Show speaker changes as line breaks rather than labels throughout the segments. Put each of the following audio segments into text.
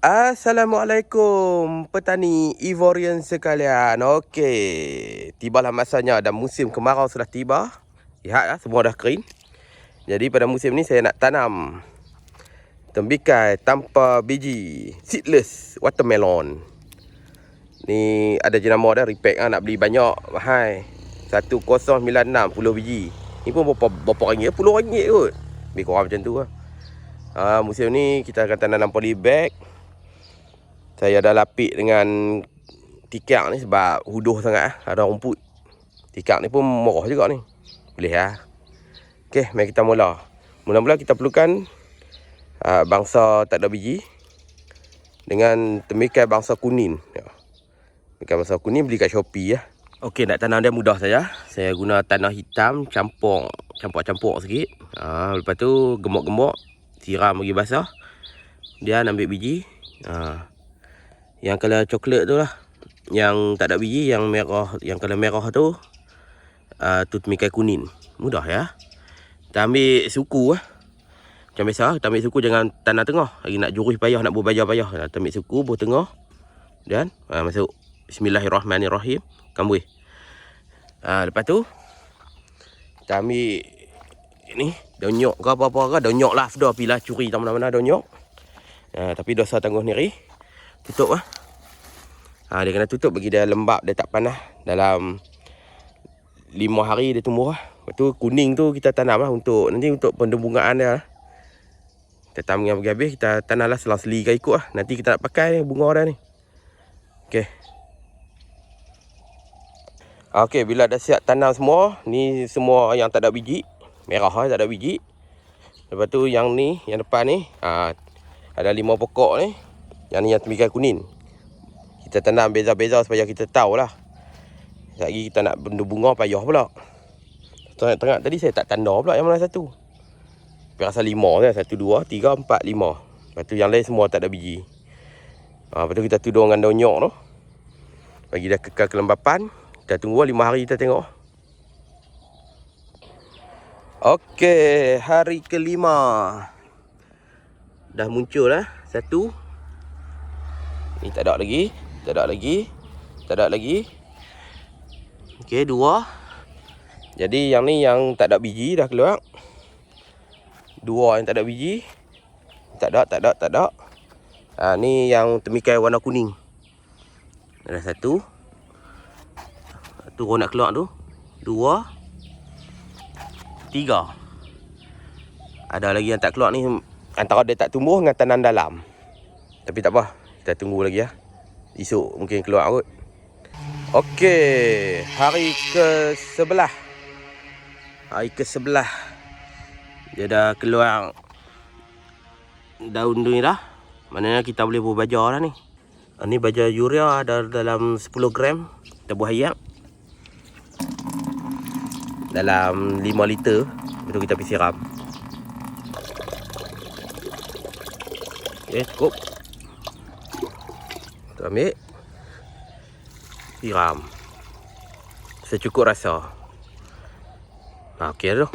Assalamualaikum petani Ivorian sekalian. Okey, tibalah masanya dan musim kemarau sudah tiba. Lihatlah semua dah kering. Jadi pada musim ni saya nak tanam tembikai tanpa biji, seedless watermelon. Ni ada jenama dah repack nak beli banyak mahal. 1096 10 biji. Ni pun berapa ringgit? RM10 kot. Lebih kurang macam tu lah. Musim ni kita akan tanam polybag. Saya dah lapik dengan tikar ni sebab huduh sangat ada rumput. Tikar ni pun murah juga ni. Boleh lah. Okey, mari kita mula. Mula-mula kita perlukan bangsa tak ada biji dengan tembikai bangsa kuning. Tembikai bangsa kuning beli kat Shopee ya. Okey, nak tanam dia mudah saja. Saya guna tanah hitam campur sikit. Lepas tu gemuk-gemuk, siram bagi basah. Dia ambil biji. Yang color coklat tu lah, yang tak ada biji, yang merah, yang color merah tu tembikai kuning. Mudah ya. Kita ambil suku macam biasa, kita ambil suku jangan tanah tengah. Lagi nak jurus payah, nak berbajar payah. Kita ambil suku buah tengah dan masuk. Bismillahirrahmanirrahim. Kambui. Lepas tu kita ambil ni donyok ke apa-apa ke, donyok lah dah pilah curi tak mana-mana donyok. Tapi dosa tangguh sendiri. Tutup lah. Dia kena tutup bagi dia lembab, dia tak panas. Dalam 5 hari dia tumbuh lah. Lepas tu kuning tu kita tanam lah untuk nanti untuk pendembungaan dia lah. Kita tanam yang habis, kita tanam lah selang-seli ke ikut lah. Nanti kita nak pakai bunga dia ni. Okey. Okey, bila dah siap tanam semua, ni semua yang tak ada biji. Merah lah, tak ada biji. Lepas tu yang ni, yang depan ni, ada 5 pokok ni. Yang ni yang tembikai kuning. Kita tanam beza-beza supaya kita tahu lah. Sekejap lagi kita nak bunga payah pula. Tengah tadi saya tak tanda pula yang mana satu. Tapi rasa 5 je. 1, 2, 3, 4, 5. Lepas tu yang lain semua tak ada biji. Lepas tu kita tudung dengan donyok tu. Bagi dia kekal kelembapan. Kita tunggu 5 hari kita tengok. Okey, hari kelima. Dah muncul lah. 1. Ni tak ada lagi. Tak ada lagi. Tak ada lagi. Okey, 2. Jadi yang ni yang tak ada biji dah keluar. 2 yang tak ada biji. Tak ada. Ni yang tembikai warna kuning. Ada 1. Tu nak keluar tu. 2. 3. Ada lagi yang tak keluar ni. Antara dia tak tumbuh dengan tanam dalam. Tapi tak apa. Kita tunggu lagi ya. Esok mungkin keluar kot. Okey, hari ke-11. Hari ke-11. Dia dah keluar daun tu ni dah. Maknanya kita boleh buat baja dah ni. Ni baja urea ada dalam 10 gram. Kita buat air dalam 5 liter. Lepas tu kita pergi siram. Okey, cukup. Kita ambil, siram secukup rasa. Okey tu.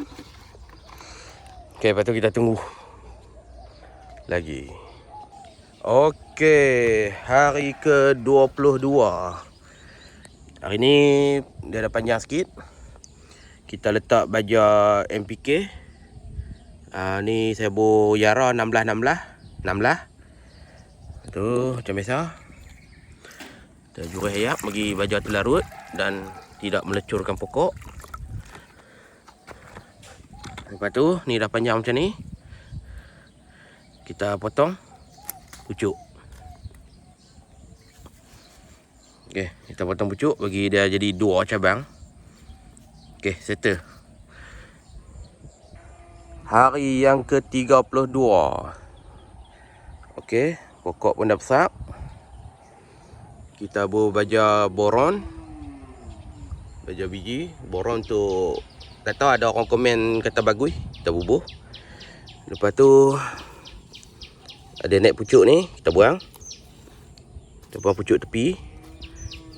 Okey, lepas tu kita tunggu lagi. Okey, hari ke-22. Hari ni dia dah panjang sikit. Kita letak baja NPK. Ni saya bor Yara 16. Tu macam biasa. Kita jurus air bagi baja tu larut dan tidak melecurkan pokok. Lepas tu ni dah panjang macam ni. Kita potong pucuk. Okey, kita potong pucuk bagi dia jadi 2 cabang. Okey, settle. Hari yang ke-32. Okey, pokok pun dah besar. Kita bubuh baja boron. Baja biji. Boron tu tak tahu, ada orang komen kata bagus. Kita bubuh. Lepas tu ada naik pucuk ni, kita buang. Kita buang pucuk tepi.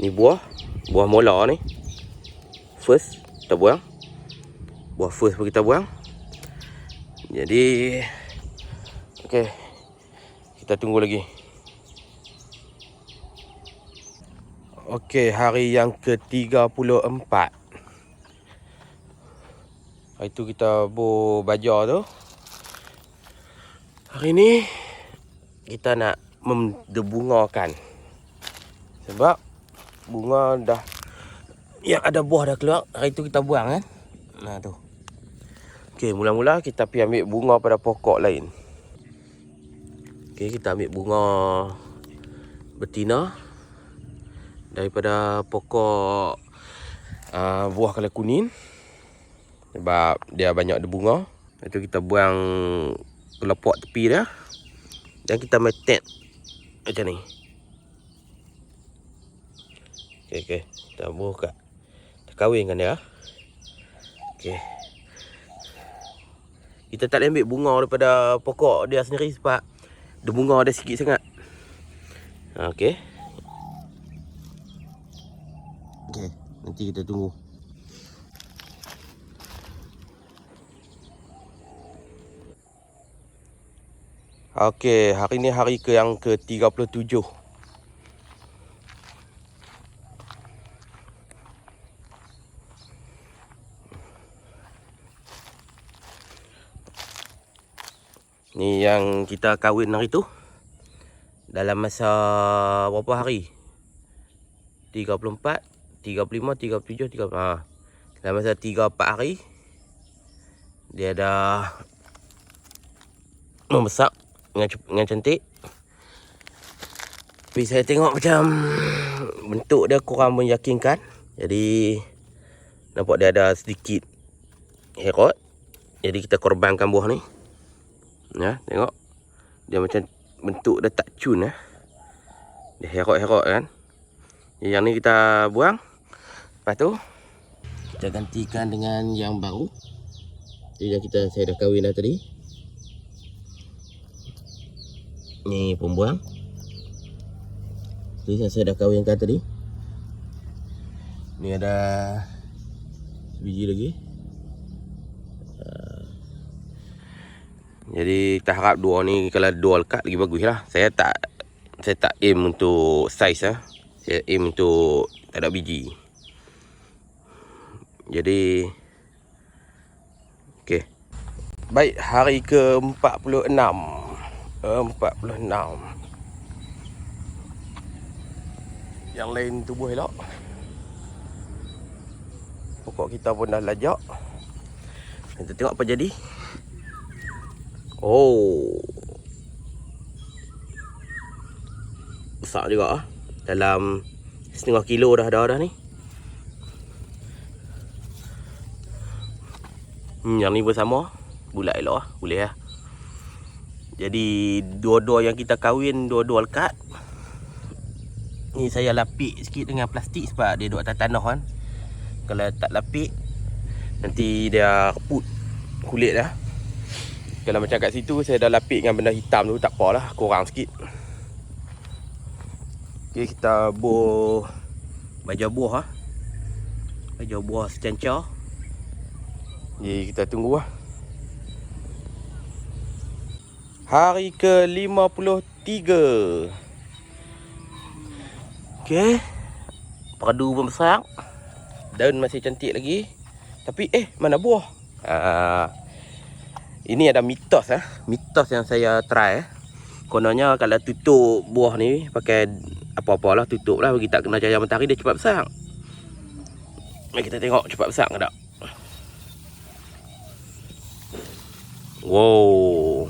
Ni buah mola ni. First kita buang. Buah first pun kita buang. Jadi okey, kita tunggu lagi. Okey, hari yang ke-34. Hari tu kita bajar tu. Hari ni kita nak mendebungakan. Sebab bunga dah yang ada buah dah keluar. Hari tu kita buang kan. Nah tu. Okey, mula-mula kita pergi ambil bunga pada pokok lain. Okey, kita ambil bunga betina daripada pokok buah kala kuning. Sebab dia banyak ada bunga. Lepas tu kita buang kelopak tepi dia. Dan kita metet macam ni. Okey. Kita buka. Kita kawinkan dia. Okey. Kita tak boleh ambil bunga daripada pokok dia sendiri sebab dia bunga dia sikit sangat. Okey. Okey, nanti kita tunggu. Okey, hari ni hari yang ke-37. Ni yang kita kahwin hari tu. Dalam masa berapa hari? 34, 35, 37, 30. Dalam masa 3-4 hari dia dah membesar dengan cantik. Tapi saya tengok macam bentuk dia kurang meyakinkan. Jadi nampak dia ada sedikit herot. Jadi kita korbankan buah ni. Ya, tengok. Dia macam bentuk dia tak cun eh. Dia herot-herot kan. Yang ni kita buang. Lepas tu kita gantikan dengan yang baru. Jadi saya dah kahwin dah tadi. Ni pembuang. Jadi saya dah kahwinkan tadi. Ni ada biji lagi. Jadi kita harap dua ni kalau dua lekat lagi bagus lah. Saya tak aim untuk saiz lah. Saya aim untuk tak ada biji. Jadi okey. Baik, hari ke-46. 46. Yang lain tubuh elok. Pokok kita pun dah lajak. Kita tengok apa jadi. Oh, besar juga ah. Dalam setengah kilo dah ada ni. Yang ni bersama. Bulat elok lah. Boleh lah. Jadi dua-dua yang kita kahwin, dua-dua lekat. Ni saya lapik sikit dengan plastik sebab dia duduk atas tanah kan. Kalau tak lapik, nanti dia reput kulit dah. Kalau macam kat situ saya dah lapik dengan benda hitam tu, tak apalah, kurang sikit. Okey, kita bajar buah. Bajar buah secancar. Jadi kita tunggu lah. Hari ke-53. Okey. Perdu pun besar. Daun masih cantik lagi. Tapi mana buah? Ini ada mitos Mitos yang saya try Kononnya kalau tutup buah ni pakai apa-apalah, tutup lah, bagi tak kena cahaya matahari, dia cepat besar. Mari kita tengok cepat besar ke tak. Wow.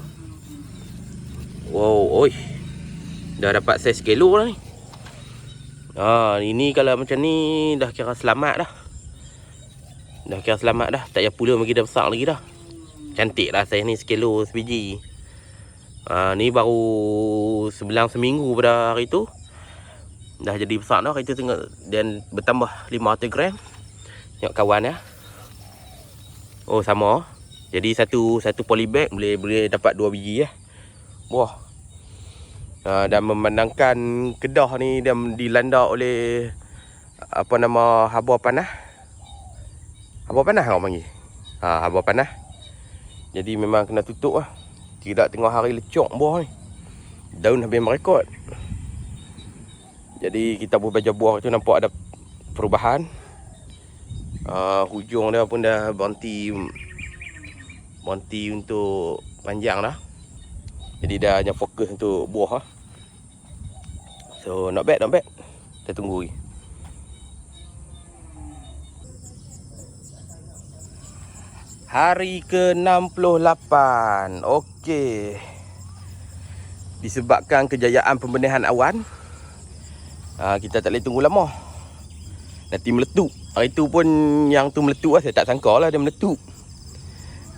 Oi. Dah dapat saiz kilo lah ni. Ini kalau macam ni dah kira selamat dah. Tak payah pula bagi dah besar lagi dah. Cantik lah saiz ni, sekilo sebiji. Ni baru sebelang seminggu pada hari tu. Dah jadi besar dah hari tu, tengok. Dan bertambah 500 gram. Tengok kawan ya. Oh sama. Jadi satu polybag boleh dapat 2 biji ya. Wah. Dan memandangkan Kedah ni dia dilanda oleh apa nama, haba panas. Haba panas orang panggil. Haba panas. Jadi memang kena tutup lah. Tidak tengah hari lecok buah ni. Daun habis merekod. Jadi kita baca buah tu nampak ada perubahan. Hujung dia pun dah berhenti untuk panjang dah. Jadi dah hanya fokus untuk buah lah. So not bad. Kita tunggu lagi. Hari ke-68. Okey. Disebabkan kejayaan pembenihan awan, kita tak boleh tunggu lama. Nanti meletup. Hari tu pun yang tu meletup lah. Saya tak sangka lah dia meletup.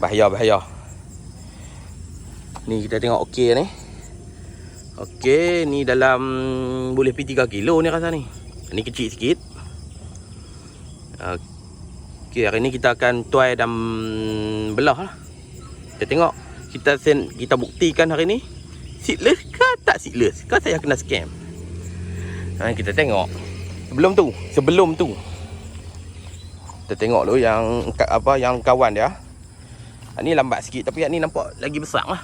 Bahaya. Ni kita tengok okey ni. Okey, ni dalam boleh pergi 3 kilo ni rasa ni. Ni kecil sikit. Okey, hari ni kita akan try dan belah lah. Kita tengok. Kita buktikan hari ni seedless ke tak seedless. Ke saya kena scam. Kita tengok. Sebelum tu. Kita tengok dulu yang kawan dia. Ni lambat sikit tapi yang ni nampak lagi besar lah.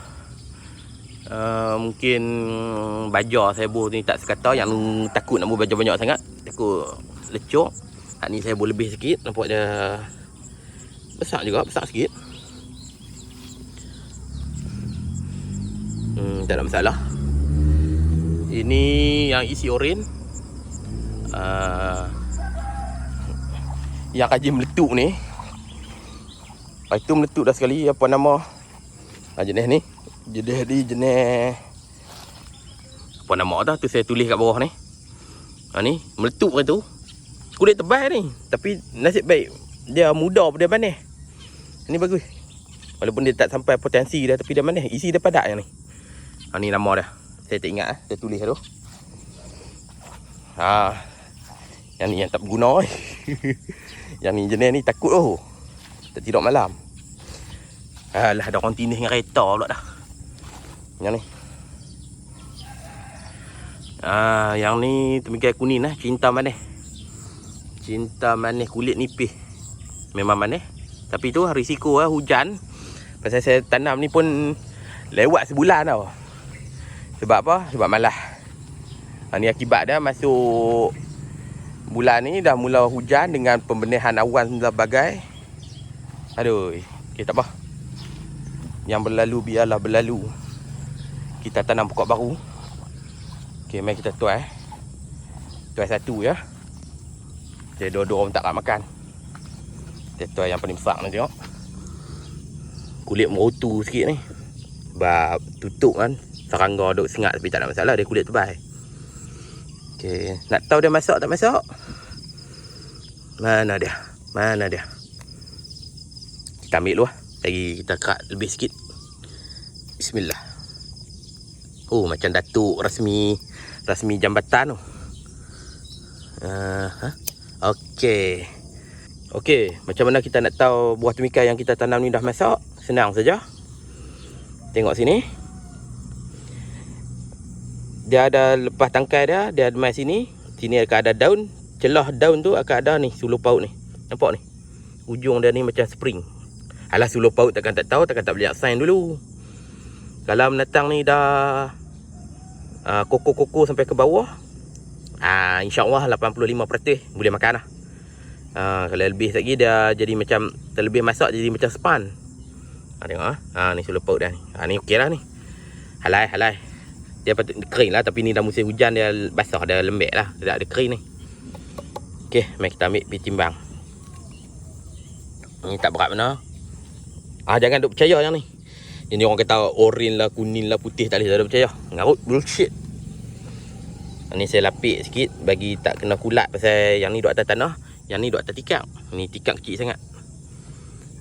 Mungkin baja saya buh ni tak sekata. Yang takut nak buh baja banyak sangat, takut lecok. Ni saya buh lebih sikit. Nampak dia besar sikit. Tak ada masalah. Ini yang isi oren. Yang kaji meletup ni. Lepas tu meletup dah sekali. Apa nama jenis ni? Jenis apa nama dah tu saya tulis kat bawah ni. Ni meletup ke tu. Kulit tebal ni. Tapi nasib baik dia muda dia manis. Ni bagus. Walaupun dia tak sampai potensi dah tapi dia manis. Isi dia padat yang ni. Ni nama dia. Saya tak ingat saya tulis tu. Yang ni yang tak berguna. Yang ni jenis ni takut tu. Tak tidur malam. Alah ada orang tindih dengan kereta pula dah. Yang ni. Yang ni temikai kuning lah. Cinta manis kulit nipis. Memang manis. Tapi tu risiko lah hujan. Pasal saya tanam ni pun lewat sebulan tau. Sebab apa? Sebab malas. Ni akibat dia masuk bulan ni dah mula hujan dengan pembenihan awan dan sebagainya. Aduh. Okay, tak apa. Yang berlalu biarlah berlalu. Kita tanam pokok baru. Okay, mari kita tuai. Tuai satu ya. Jadi dua-dua orang tak nak makan. Kita tuai yang paling besar ni tengok. Kulit merotu sikit ni. Sebab tutup kan. Serangga duk sengat tapi tak ada masalah. Dia kulit tebal. Okay, nak tahu dia masak tak masak? Mana dia? Kita ambil dulu lah. Lagi kita kerak lebih sikit. Bismillah. Macam datuk rasmi jambatan tu. Okey, macam mana kita nak tahu buah temikai yang kita tanam ni dah masak? Senang saja. Tengok sini. Dia ada lepas tangkai dia ada mai sini. Sini akan ada daun. Celah daun tu akan ada ni suluh paut ni. Nampak ni? Ujung dia ni macam spring. Alah suluh paut takkan tak tahu, takkan tak boleh sign dulu. Kalau menatang ni dah koko sampai ke bawah, insya-Allah 85% boleh makan lah. Kalau lebih lagi dia jadi macam terlebih masak jadi macam span. Tengok ni suluh paut dah ni. Ni okey lah ni. Halai. Dia patut kering lah tapi ni dah musim hujan dia basah dah lembek lah. Dia tak ada kering ni. Okey, mari kita ambil pergi timbang. Ni tak berat mana. Jangan duk percaya yang ni. Yang ni orang kata oren lah, kuning lah, putih tak boleh tak ada percaya. Ngarut bullshit. Ni saya lapik sikit bagi tak kena kulat pasal yang ni duduk atas tanah, yang ni duduk atas tikar. Ni tikar kecil sangat.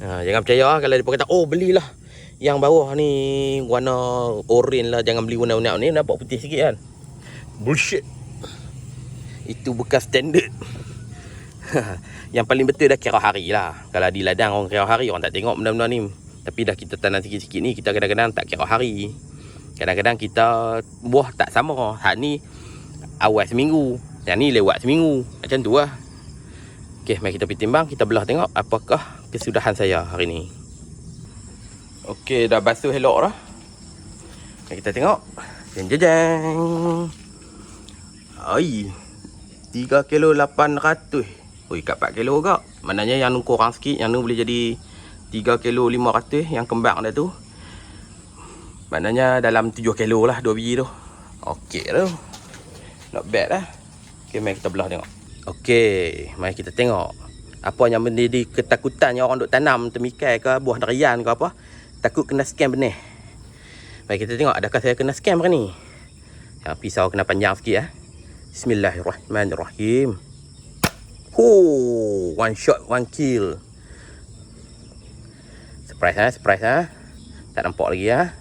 Jangan percaya kalau dia kata belilah yang bawah ni warna oren lah, jangan beli warna-warna ni nampak putih sikit kan. Bullshit. Itu bukan standard. Yang paling betul dah kira hari lah. Kalau di ladang orang kira hari, orang tak tengok benda-benda ni. Tapi dah kita tanam sikit-sikit ni, kita kadang-kadang tak kira hari. Kadang-kadang kita buah tak sama. Hak ni awal seminggu, yang ni lewat seminggu. Macam tu lah. Okey, mari kita pergi timbang. Kita belah tengok apakah kesudahan saya hari ni. Okey, dah basuh elok dah. Mari kita tengok. Jeng. 3 kilo 800. Oi, kat 4 kilo juga. Maknanya yang nu kurang sikit, yang nu boleh jadi 3 kilo 500 yang kembang dah tu. Maknanya dalam 7 kilo lah 2 biji tu. Okey tu. Not bad lah. Okey, mari kita belah tengok. Okey, mari kita tengok. Apa yang menjadi ketakutannya orang duk tanam temikai ke buah durian ke apa. Takut kena scam benih. Mari kita tengok adakah saya kena scam ke ni. Yang pisau kena panjang sikit. Bismillahirrahmanirrahim. One shot, one kill. Surprise ha. Tak nampak lagi ha.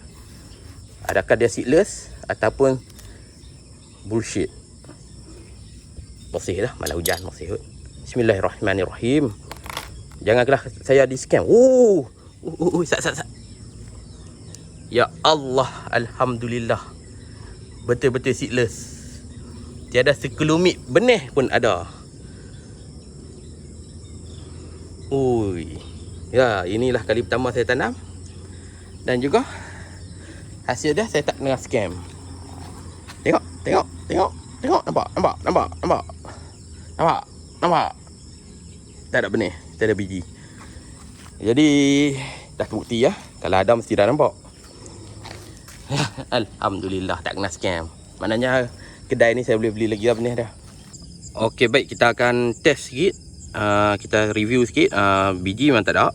Adakah dia seedless ataupun bullshit. Bersih dah, malah hujan bersih kot. Bismillahirrahmanirrahim. Janganlah saya di scam. Sat. Ya Allah, alhamdulillah. Betul-betul seedless. Tiada sekelumit benih pun ada. Ui. Ya, inilah kali pertama saya tanam. Dan juga hasil dia saya tak kena scam. Tengok. Nampak. Tak ada benih, tak ada biji. Jadi dah terbukti ya. Kalau ada mesti dah nampak. Alhamdulillah tak kena scam. Maknanya kedai ni saya boleh beli lagi lah benih dah. Okey, baik, kita akan test sikit. Kita review sikit. Biji memang tak ada.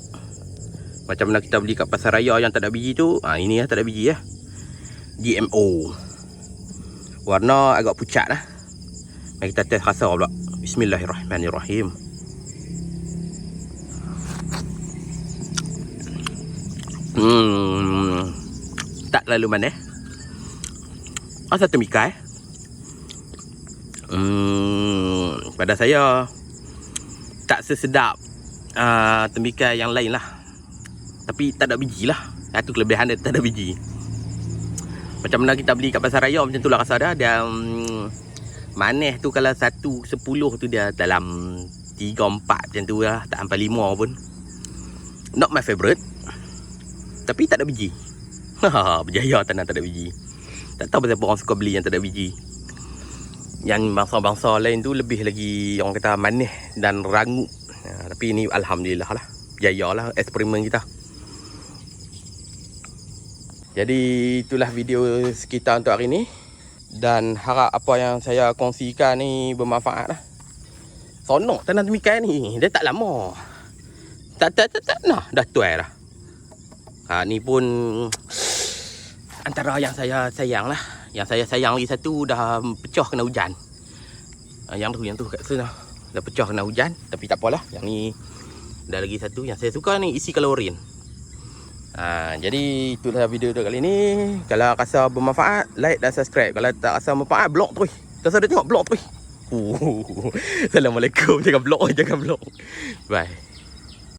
Macam mana kita beli kat pasar raya yang tak ada biji tu. Ini lah tak ada biji ya. GMO. Warna agak pucat lah. Mari kita test rasa pula. Bismillahirrahmanirrahim. Tak terlalu manis. Rasa temikai. Pada saya tak sesedap temikai yang lain lah. Tapi tak ada biji lah. Itu kelebihan dia, tak ada biji. Macam mana kita beli kat pasar raya macam tu lah rasa dah. Dan manis tu kalau 1/10 tu dia dalam 3-4 macam tu lah. Tak sampai 5 pun. Not my favourite. Tapi tak ada biji. Berjaya tanam tak ada biji. Tak tahu pasal orang suka beli yang tak ada biji. Yang bangsa-bangsa lain tu lebih lagi orang kata manis dan rangup. Tapi ini alhamdulillah lah. Berjaya lah eksperimen kita. Jadi itulah video kita untuk hari ni. Dan harap apa yang saya kongsikan ni bermanfaat lah. Sonok tanam temikai ni. Dia tak lama. Tak nah, dah tuai dah. Ni pun antara yang saya sayang lah. Yang saya sayang lagi satu dah pecah kena hujan. Yang tu kat sana dah pecah kena hujan. Tapi tak apalah. Yang ni dah lagi satu. Yang saya suka ni isi kalorin. Jadi itulah video untuk kali ni. Kalau rasa bermanfaat, like dan subscribe. Kalau tak rasa bermanfaat, blok terus. Kalau ada tengok blok terus. Assalamualaikum. Jangan blok. Bye.